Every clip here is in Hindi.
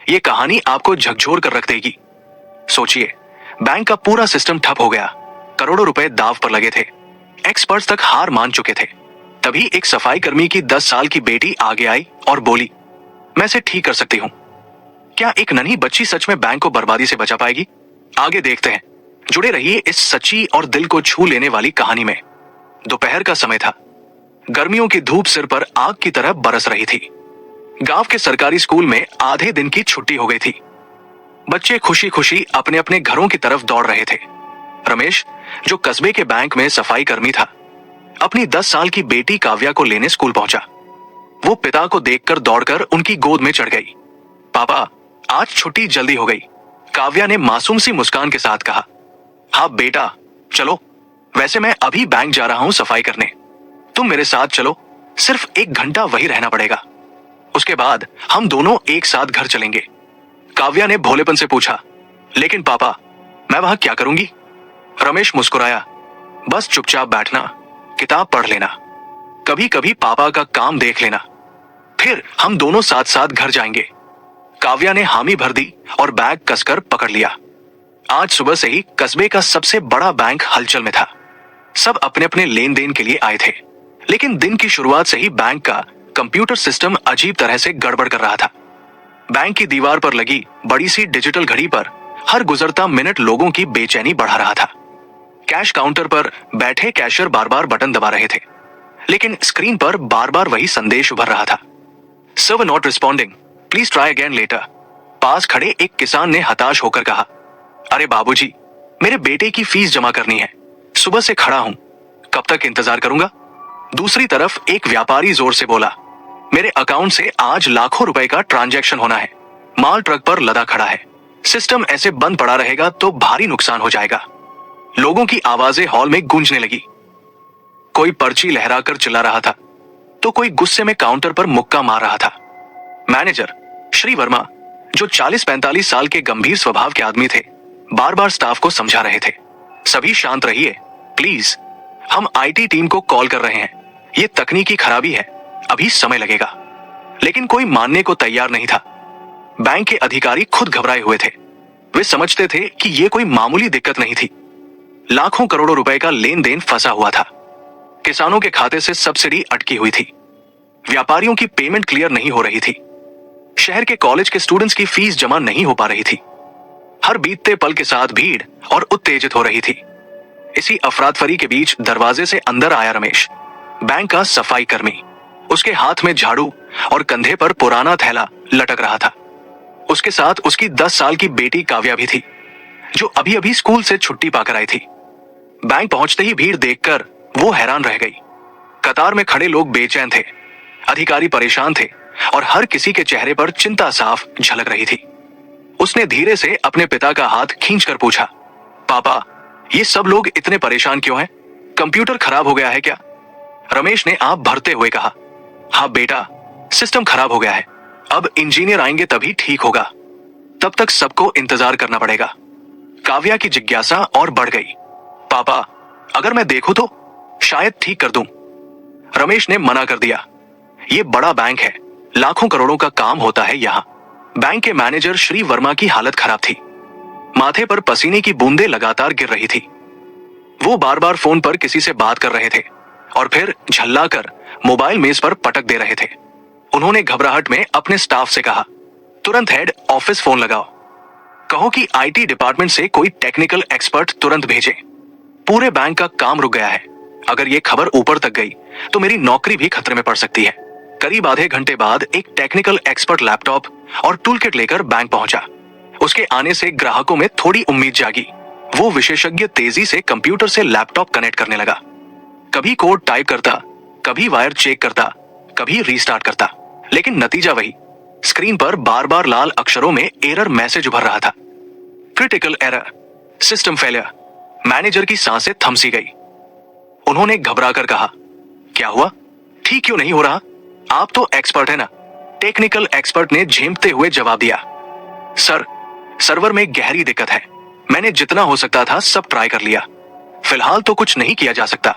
ये कहानी आपको झकझोर कर रख देगी। सोचिए, बैंक का पूरा सिस्टम ठप हो गया, करोड़ों रुपए दाव पर लगे थे, एक्सपर्ट्स तक हार मान चुके थे। तभी एक सफाई कर्मी की 10 साल की बेटी आगे आई और बोली, मैं इसे ठीक कर सकती हूँ। क्या एक नन्ही बच्ची सच में बैंक को बर्बादी से बचा पाएगी? आगे देखते हैं। जुड़े रहिए इस सच्ची और दिल को छू लेने वाली कहानी में। दोपहर का समय था। गर्मियों की धूप सिर पर आग की तरह बरस रही थी। गांव के सरकारी स्कूल में आधे दिन की छुट्टी हो गई थी। बच्चे खुशी खुशी अपने अपने घरों की तरफ दौड़ रहे थे। रमेश, जो कस्बे के बैंक में सफाई कर्मी था, अपनी 10 साल की बेटी काव्या को लेने स्कूल पहुंचा। वो पिता को देखकर दौड़कर उनकी गोद में चढ़ गई। पापा, आज छुट्टी जल्दी हो गई, काव्या ने मासूम सी मुस्कान के साथ कहा। हाँ बेटा, चलो, वैसे मैं अभी बैंक जा रहा हूं सफाई करने, तुम मेरे साथ चलो, सिर्फ 1 घंटा वहीं रहना पड़ेगा, उसके बाद हम दोनों एक साथ घर चलेंगे। काव्या ने भोलेपन से पूछा, लेकिन पापा, मैं वहां क्या करूंगी? रमेश मुस्कुराया, बस चुपचाप बैठना, किताब पढ़ लेना, कभी कभी पापा का काम देख लेना, फिर हम दोनों साथ साथ घर जाएंगे। काव्या ने हामी भर दी और बैग कसकर पकड़ लिया। आज सुबह से ही कस्बे का सबसे बड़ा बैंक हलचल में था। सब अपने अपने लेन देन के लिए आए थे, लेकिन दिन की शुरुआत से ही बैंक का कंप्यूटर सिस्टम अजीब तरह से गड़बड़ कर रहा था। बैंक की दीवार पर लगी बड़ी सी डिजिटल घड़ी पर हर गुजरता मिनट लोगों की बेचैनी बढ़ा रहा था। कैश काउंटर पर बैठे कैशियर बार बार बटन दबा रहे थे, लेकिन स्क्रीन पर बार बार वही संदेश उभर रहा था, server not responding, please try again later. पास खड़े एक किसान ने हताश होकर कहा, अरे बाबूजी, मेरे बेटे की फीस जमा करनी है, सुबह से खड़ा हूं, कब तक इंतजार करूंगा? दूसरी तरफ एक व्यापारी जोर से बोला, मेरे अकाउंट से आज लाखों रुपए का ट्रांजैक्शन होना है, माल ट्रक पर लदा खड़ा है, सिस्टम ऐसे बंद पड़ा रहेगा तो भारी नुकसान हो जाएगा। लोगों की आवाजें हॉल में गूंजने लगी। कोई पर्ची लहराकर चिल्ला रहा था, तो कोई गुस्से में काउंटर पर मुक्का मार रहा था। मैनेजर श्री वर्मा, जो 40-45 साल के गंभीर स्वभाव के आदमी थे, बार बार स्टाफ को समझा रहे थे, सभी शांत रहिए प्लीज, हम आईटी टीम को कॉल कर रहे हैं, ये तकनीकी खराबी है, अभी समय लगेगा। लेकिन कोई मानने को तैयार नहीं था। बैंक के अधिकारी खुद घबराए हुए थे। वे समझते थे कि यह कोई मामूली दिक्कत नहीं थी, लाखों करोड़ों रुपए का लेन देन फंसा हुआ था। किसानों के खाते से सब्सिडी अटकी हुई थी, व्यापारियों की पेमेंट क्लियर नहीं हो रही थी, शहर के कॉलेज के स्टूडेंट्स की फीस जमा नहीं हो पा रही थी। हर बीतते पल के साथ भीड़ और उत्तेजित हो रही थी। इसी अफरातफरी के बीच दरवाजे से अंदर आया रमेश, बैंक का सफाई कर्मी। उसके हाथ में झाड़ू और कंधे पर पुराना थैला लटक रहा था। उसके साथ उसकी 10 साल की बेटी काव्या भी थी, जो अभी अभी स्कूल से छुट्टी पाकर आई थी। बैंक पहुंचते ही भीड़ देखकर वो हैरान रह गई। कतार में खड़े लोग बेचैन थे, अधिकारी परेशान थे और हर किसी के चेहरे पर चिंता साफ झलक रही थी। उसने धीरे से अपने पिता का हाथ खींचकर पूछा, पापा, ये सब लोग इतने परेशान क्यों हैं? कंप्यूटर खराब हो गया है क्या? रमेश ने आप भरते हुए कहा, हाँ बेटा, सिस्टम खराब हो गया है, अब इंजीनियर आएंगे तभी ठीक होगा, तब तक सबको इंतजार करना पड़ेगा। काव्या की जिज्ञासा और बढ़ गई, पापा, अगर मैं देखूं तो शायद ठीक कर दूं। रमेश ने मना कर दिया, ये बड़ा बैंक है, लाखों करोड़ों का काम होता है यहाँ। बैंक के मैनेजर श्री वर्मा की हालत खराब थी, माथे पर पसीने की बूंदें लगातार गिर रही थी। वो बार बार फोन पर किसी से बात कर रहे थे और फिर झल्लाकर मोबाइल मेज पर पटक दे रहे थे। उन्होंने घबराहट में अपने स्टाफ से कहा, तुरंत हेड ऑफिस फोन लगाओ, कहो कि आईटी डिपार्टमेंट से कोई टेक्निकल एक्सपर्ट तुरंत भेजे। पूरे बैंक का काम रुक गया है, अगर ये खबर ऊपर तक गई तो मेरी नौकरी भी खतरे में पड़ सकती है। करीब आधे घंटे बाद एक टेक्निकल एक्सपर्ट लैपटॉप और टूलकिट लेकर बैंक पहुंचा। उसके आने से ग्राहकों में थोड़ी उम्मीद जागी। वो विशेषज्ञ तेजी से कंप्यूटर से लैपटॉप कनेक्ट करने लगा, कभी कोड टाइप करता, कभी वायर चेक करता, कभी रीस्टार्ट करता, लेकिन नतीजा वही, स्क्रीन पर बार बार लाल अक्षरों में एरर मैसेज उभर रहा था, critical error, system failure. Manager की सांसें थम सी गई। उन्होंने घबराकर कहा, क्या हुआ, ठीक क्यों नहीं हो रहा? आप तो एक्सपर्ट है ना? टेक्निकल एक्सपर्ट ने झेंपते हुए जवाब दिया, सर, सर्वर में गहरी दिक्कत है, मैंने जितना हो सकता था सब ट्राई कर लिया, फिलहाल तो कुछ नहीं किया जा सकता।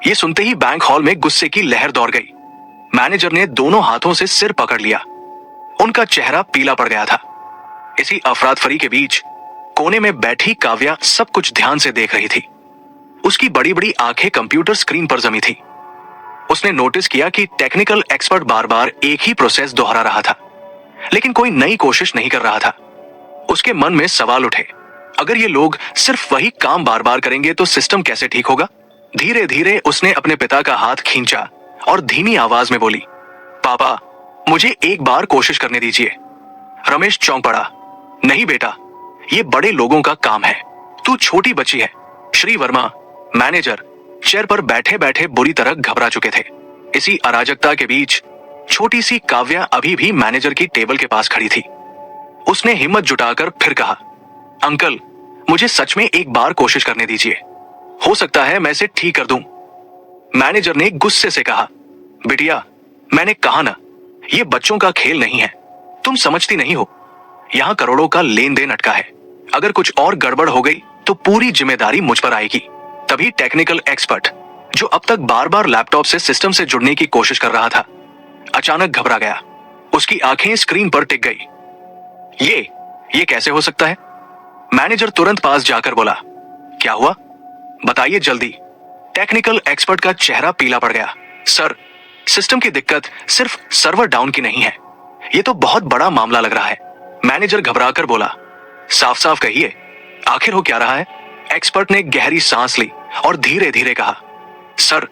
ये सुनते ही बैंक हॉल में गुस्से की लहर दौड़ गई। मैनेजर ने दोनों हाथों से सिर पकड़ लिया, उनका चेहरा पीला पड़ गया था। इसी अफरातफरी के बीच कोने में बैठी काव्या सब कुछ ध्यान से देख रही थी। उसकी बड़ी बड़ी आंखें कंप्यूटर स्क्रीन पर जमी थी। उसने नोटिस किया कि टेक्निकल एक्सपर्ट बार बार एक ही प्रोसेस दोहरा रहा था, लेकिन कोई नई कोशिश नहीं कर रहा था। उसके मन में सवाल उठे, अगर ये लोग सिर्फ वही काम बार बार करेंगे तो सिस्टम कैसे ठीक होगा? धीरे धीरे उसने अपने पिता का हाथ खींचा और धीमी आवाज में बोली, पापा, मुझे एक बार कोशिश करने दीजिए। रमेश चौंक पड़ा। नहीं बेटा, ये बड़े लोगों का काम है, तू छोटी बच्ची है। श्री वर्मा, मैनेजर, चेयर पर बैठे बैठे बुरी तरह घबरा चुके थे। इसी अराजकता के बीच छोटी सी काव्या अभी भी मैनेजर की टेबल के पास खड़ी थी। उसने हिम्मत जुटाकर फिर कहा, अंकल, मुझे सच में एक बार कोशिश करने दीजिए, हो सकता है मैं इसे ठीक कर दूं। मैनेजर ने गुस्से से कहा, बिटिया, मैंने कहा ना, ये बच्चों का खेल नहीं है, तुम समझती नहीं हो। यहां करोड़ों का लेन देन अटका है, अगर कुछ और गड़बड़ हो गई तो पूरी जिम्मेदारी मुझ पर आएगी। तभी टेक्निकल एक्सपर्ट, जो अब तक बार बार लैपटॉप से सिस्टम से जुड़ने की कोशिश कर रहा था, अचानक घबरा गया। उसकी आंखें स्क्रीन पर टिक गई। ये कैसे हो सकता है? मैनेजर तुरंत पास जाकर बोला, क्या हुआ, बताइए जल्दी। टेक्निकल एक्सपर्ट का चेहरा पीला पड़ गया। सर, सिस्टम की दिक्कत सिर्फ सर्वर डाउन की नहीं है, ये तो बहुत बड़ा मामला लग रहा है। मैनेजर घबराकर बोला, साफ साफ कहिए, आखिर हो क्या रहा है? एक्सपर्ट ने गहरी सांस ली और धीरे धीरे कहा, सर,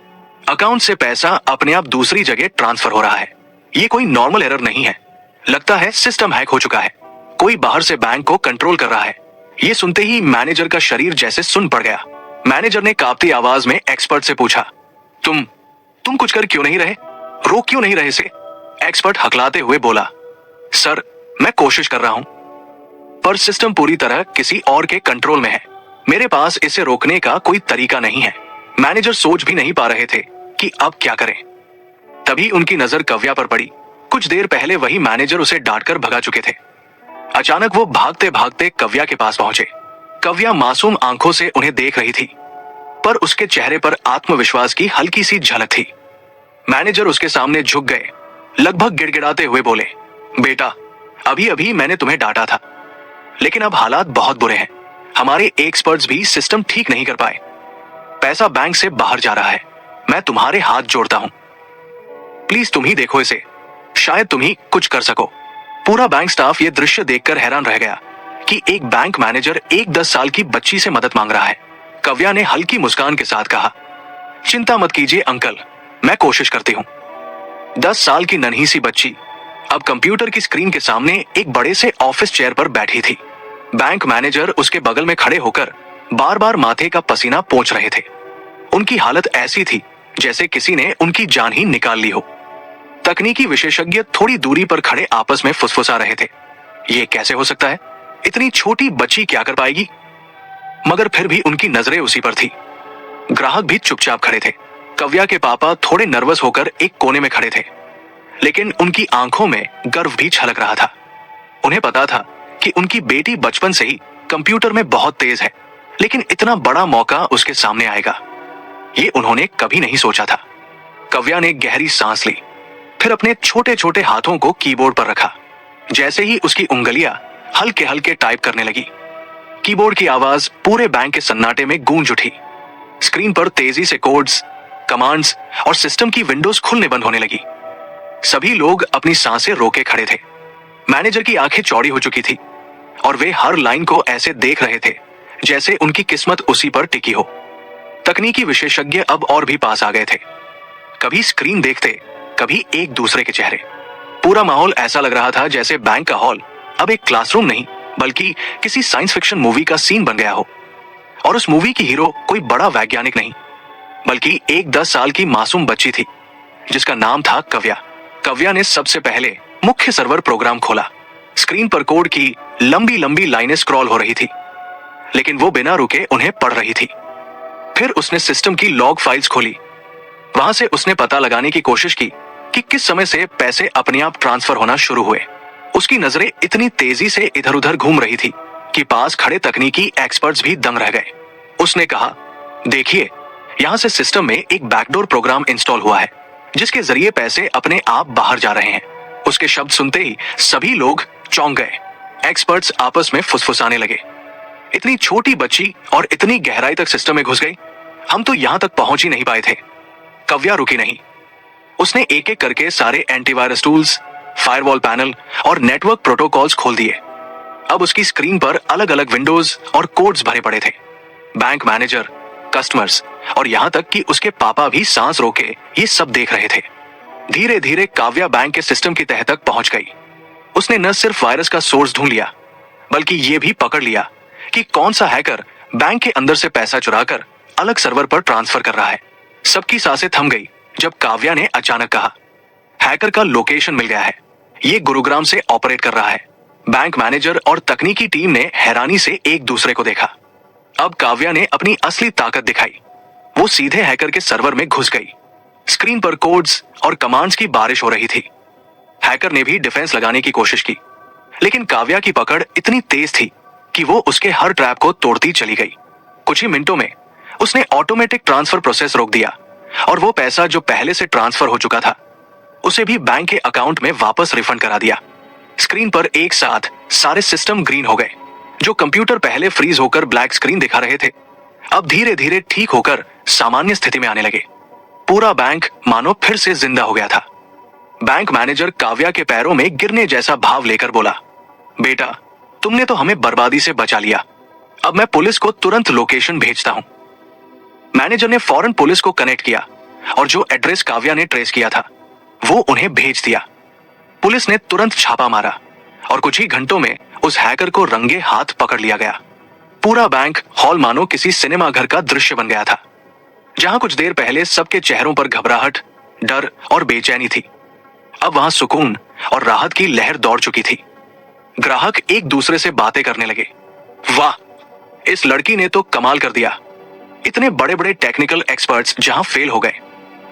अकाउंट से पैसा अपने आप दूसरी जगह ट्रांसफर हो रहा है। ये कोई नॉर्मल एरर नहीं है, लगता है सिस्टम हैक हो चुका है, कोई बाहर से बैंक को कंट्रोल कर रहा है। ये सुनते ही मैनेजर का शरीर जैसे सुन पड़ गया। मैनेजर ने कांपती आवाज में एक्सपर्ट से पूछा, तुम कुछ कर क्यों नहीं रहे, रोक क्यों नहीं रहे इसे? एक्सपर्ट हकलाते हुए बोला, सर, मैं कोशिश कर रहा हूं, पर सिस्टम पूरी तरह किसी और के कंट्रोल में है, मेरे पास इसे रोकने का कोई तरीका नहीं है। मैनेजर सोच भी नहीं पा रहे थे कि अब क्या करें। तभी उनकी नजर कव्या पर पड़ी। कुछ देर पहले वही मैनेजर उसे डांटकर भगा चुके थे। अचानक वो भागते भागते कव्या के पास पहुंचे। कव्या मासूम आंखों से उन्हें देख रही थी, पर उसके चेहरे पर आत्मविश्वास की हल्की सी झलक थी। मैनेजर उसके सामने झुक गए, लगभग गिड़गिड़ाते हुए बोले, बेटा, अभी अभी मैंने तुम्हें डांटा था, लेकिन अब हालात बहुत बुरे हैं। हमारे एक्सपर्ट्स भी सिस्टम ठीक नहीं कर पाए, पैसा बैंक से बाहर जा रहा है, मैं तुम्हारे हाथ जोड़ता हूं, प्लीज तुम ही देखो इसे, शायद तुम ही कुछ कर सको। पूरा बैंक स्टाफ ये दृश्य देखकर हैरान रह गया कि एक बैंक मैनेजर एक 10 साल की बच्ची से मदद मांग रहा है। कव्या ने हल्की मुस्कान के साथ कहा, चिंता मत कीजिए अंकल, मैं कोशिश करती हूं। 10 साल की नन्ही सी बच्ची अब कंप्यूटर की स्क्रीन के सामने एक बड़े से ऑफिस चेयर पर बैठी थी। बैंक मैनेजर उसके बगल में खड़े होकर बार बार माथे का पसीना पोंछ रहे थे। उनकी हालत ऐसी थी जैसे किसी ने उनकी जान ही निकाल ली हो। तकनीकी विशेषज्ञ थोड़ी दूरी पर खड़े आपस में फुसफुसा रहे थे, ये कैसे हो सकता है, इतनी छोटी बच्ची क्या कर पाएगी? मगर फिर भी उनकी नजरें उसी पर थी। ग्राहक भी चुपचाप खड़े थे। कव्या के पापा थोड़े नर्वस होकर एक कोने में खड़े थे, लेकिन उनकी आंखों में गर्व भी छलक रहा था। उन्हें पता था कि उनकी बेटी बचपन से ही कंप्यूटर में बहुत तेज है, लेकिन इतना बड़ा मौका उसके सामने आएगा, ये उन्होंने कभी नहीं सोचा था। कव्या ने गहरी सांस ली, फिर अपने छोटे छोटे हाथों को कीबोर्ड पर रखा। जैसे ही उसकी उंगलियां हल्के हल्के टाइप करने लगी, कीबोर्ड की आवाज पूरे बैंक के सन्नाटे में गूंज उठी। स्क्रीन पर तेजी से कोड्स, कमांड्स और सिस्टम की विंडोज खुलने बंद होने लगी। सभी लोग अपनी सांसें रोके खड़े थे। मैनेजर की आंखें चौड़ी हो चुकी थी और वे हर लाइन को ऐसे देख रहे थे जैसे उनकी किस्मत उसी पर टिकी हो। तकनीकी विशेषज्ञ अब और भी पास आ गए थे, कभी स्क्रीन देखते, कभी एक दूसरे के चेहरे। पूरा माहौल ऐसा लग रहा था जैसे बैंक का हॉल अब एक क्लासरूम नहीं बल्कि किसी साइंस फिक्शन मूवी का सीन बन गया हो। और उस मूवी की हीरो कोई बड़ा वैज्ञानिक नहीं बल्कि एक 10 साल की मासूम बच्ची थी जिसका नाम था कव्या। कव्या ने सबसे पहले मुख्य सर्वर प्रोग्राम खोला। स्क्रीन पर कोड की लंबी लंबी लाइनें स्क्रॉल हो रही थी, लेकिन वो बिना रुके उन्हें पढ़ रही थी। फिर उसने सिस्टम की लॉग फाइल्स खोली। वहां से उसने पता लगाने की कोशिश की कि किस समय से पैसे अपने आप ट्रांसफर होना शुरू हुए। उसकी नजरें इतनी तेजी से इधर उधर घूम रही थी कि पास खड़े तकनीकी एक्सपर्ट्स भी दंग रह गए। उसने कहा, देखिए, यहां से सिस्टम में एक बैकडोर प्रोग्राम इंस्टॉल हुआ है जिसके जरिए पैसे अपने आप बाहर जा रहे हैं। उसके शब्द सुनते ही सभी लोग चौंक गए एक्सपर्ट्स आपस में फुसफुसाने लगे। इतनी छोटी बच्ची और इतनी गहराई तक सिस्टम में घुस गई, हम तो यहां तक पहुंच ही नहीं पाए थे। कव्या रुकी नहीं। उसने एक एक करके सारे एंटीवायरस टूल्स, फायरवॉल पैनल और नेटवर्क प्रोटोकॉल्स खोल दिए। अब उसकी स्क्रीन पर अलग अलग विंडोज और कोड्स भरे पड़े थे। बैंक मैनेजर, कस्टमर्स और यहां तक कि उसके पापा भी सांस रोके ये सब देख रहे थे। धीरे धीरे काव्या बैंक के सिस्टम की तह तक पहुंच गई। उसने न सिर्फ वायरस का सोर्स ढूंढ लिया, बल्कि यह भी पकड़ लिया कि कौन सा हैकर बैंक के अंदर से पैसा चुराकर अलग सर्वर पर ट्रांसफर कर रहा है। सबकी सांसें थम गई जब काव्या ने अचानक कहा, हैकर का लोकेशन मिल गया है, ये गुरुग्राम से ऑपरेट कर रहा है। बैंक मैनेजर और तकनीकी टीम ने हैरानी से एक दूसरे को देखा। अब काव्या ने अपनी असली ताकत दिखाई। वो सीधे हैकर के सर्वर में घुस गई। स्क्रीन पर कोड्स और कमांड्स की बारिश हो रही थी। हैकर ने भी डिफेंस लगाने की कोशिश की, लेकिन काव्या की पकड़ इतनी तेज थी कि वो उसके हर ट्रैप को तोड़ती चली गई। कुछ ही मिनटों में उसने ऑटोमेटिक ट्रांसफर प्रोसेस रोक दिया और वो पैसा जो पहले से ट्रांसफर हो चुका था उसे भी बैंक के अकाउंट में वापस रिफंड करा दिया। स्क्रीन पर एक साथ सारे सिस्टम ग्रीन हो गए। जो कंप्यूटर पहले फ्रीज होकर ब्लैक स्क्रीन दिखा रहे थे, अब धीरे धीरे ठीक होकर सामान्य स्थिति में आने लगे। पूरा बैंक मानो फिर से जिंदा हो गया था। बैंक मैनेजर काव्या के पैरों में गिरने जैसा भाव लेकर बोला, बेटा, तुमने तो हमें बर्बादी से बचा लिया। अब मैं पुलिस को तुरंत लोकेशन भेजता हूं। मैनेजर ने फौरन पुलिस को कनेक्ट किया और जो एड्रेस काव्या ने ट्रेस किया था वो उन्हें भेज दिया। पुलिस ने तुरंत छापा मारा और कुछ ही घंटों में उस हैकर को रंगे हाथ पकड़ लिया गया। पूरा बैंक हॉल मानो किसी सिनेमा घर का दृश्य बन गया था। जहां कुछ देर पहले सबके चेहरों पर घबराहट, डर और बेचैनी थी, अब वहां सुकून और राहत की लहर दौड़ चुकी थी। ग्राहक एक दूसरे से बातें करने लगे, वाह, इस लड़की ने तो कमाल कर दिया। इतने बड़े बड़े टेक्निकल एक्सपर्ट्स जहां फेल हो गए,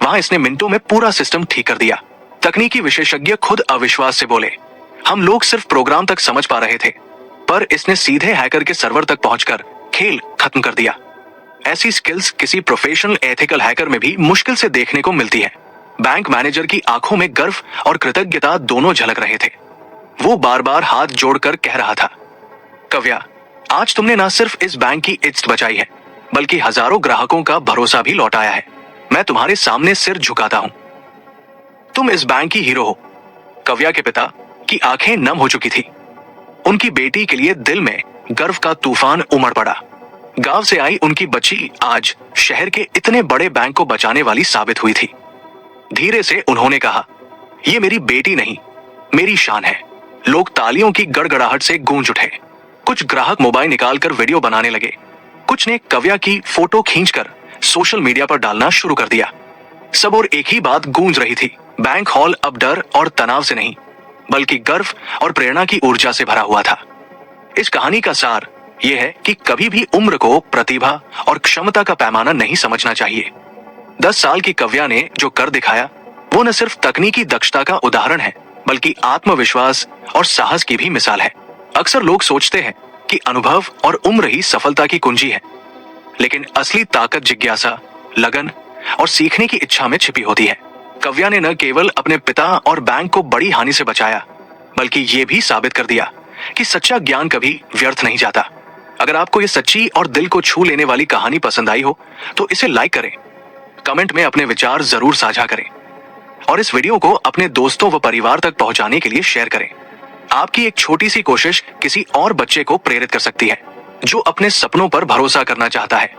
वहां इसने मिनटों में पूरा सिस्टम ठीक कर दिया। तकनीकी विशेषज्ञ खुद अविश्वास से बोले, हम लोग सिर्फ प्रोग्राम तक समझ पा रहे थे, पर इसने सीधे हैकर के सर्वर तक पहुंचकर खेल खत्म कर दिया। ऐसी स्किल्स किसी प्रोफेशनल एथिकल हैकर में भी मुश्किल से देखने को मिलती है। बैंक मैनेजर की आंखों में गर्व और कृतज्ञता दोनों झलक रहे थे। वो बार बार हाथ जोड़कर कह रहा था, कव्या, आज तुमने ना सिर्फ इस बैंक की इज्जत बचाई है, बल्कि हजारों ग्राहकों का भरोसा भी लौटाया है। मैं तुम्हारे सामने सिर झुकाता हूं। तुम इस बैंक की हीरो हो। कव्या के पिता की आंखें नम हो चुकी थी। उनकी बेटी के लिए दिल में गर्व का तूफान उमड़ पड़ा। गांव से आई उनकी बच्ची आज शहर के इतने बड़े बैंक को बचाने वाली साबित हुई थी। धीरे से उन्होंने कहा, यह मेरी बेटी नहीं, मेरी शान है। लोग तालियों की गड़गड़ाहट से गूंज उठे। कुछ ग्राहक मोबाइल निकालकर वीडियो बनाने लगे। कुछ ने कव्या की फोटो खींचकर सोशल मीडिया पर डालना शुरू कर दिया। सब और एक ही बात गूंज रही थी, बैंक हॉल अब डर और तनाव से नहीं, बल्कि गर्व और प्रेरणा की ऊर्जा से भरा हुआ था। इस कहानी का सार यह है कि कभी भी उम्र को प्रतिभा और क्षमता का पैमाना नहीं समझना चाहिए। 10 साल की कव्या ने जो कर दिखाया वो न सिर्फ तकनीकी दक्षता का उदाहरण है, बल्कि आत्मविश्वास और साहस की भी मिसाल है। अक्सर लोग सोचते हैं कि अनुभव और उम्र ही सफलता की कुंजी है, लेकिन असली ताकत जिज्ञासा, लगन और सीखने की इच्छा में छिपी होती है। कव्या ने न केवल अपने पिता और बैंक को बड़ी हानि से बचाया, बल्कि ये भी साबित कर दिया कि सच्चा ज्ञान कभी व्यर्थ नहीं जाता। अगर आपको ये सच्ची और दिल को छू लेने वाली कहानी पसंद आई हो तो इसे लाइक करें, कमेंट में अपने विचार जरूर साझा करें और इस वीडियो को अपने दोस्तों व परिवार तक पहुंचाने के लिए शेयर करें। आपकी एक छोटी सी कोशिश किसी और बच्चे को प्रेरित कर सकती है जो अपने सपनों पर भरोसा करना चाहता है।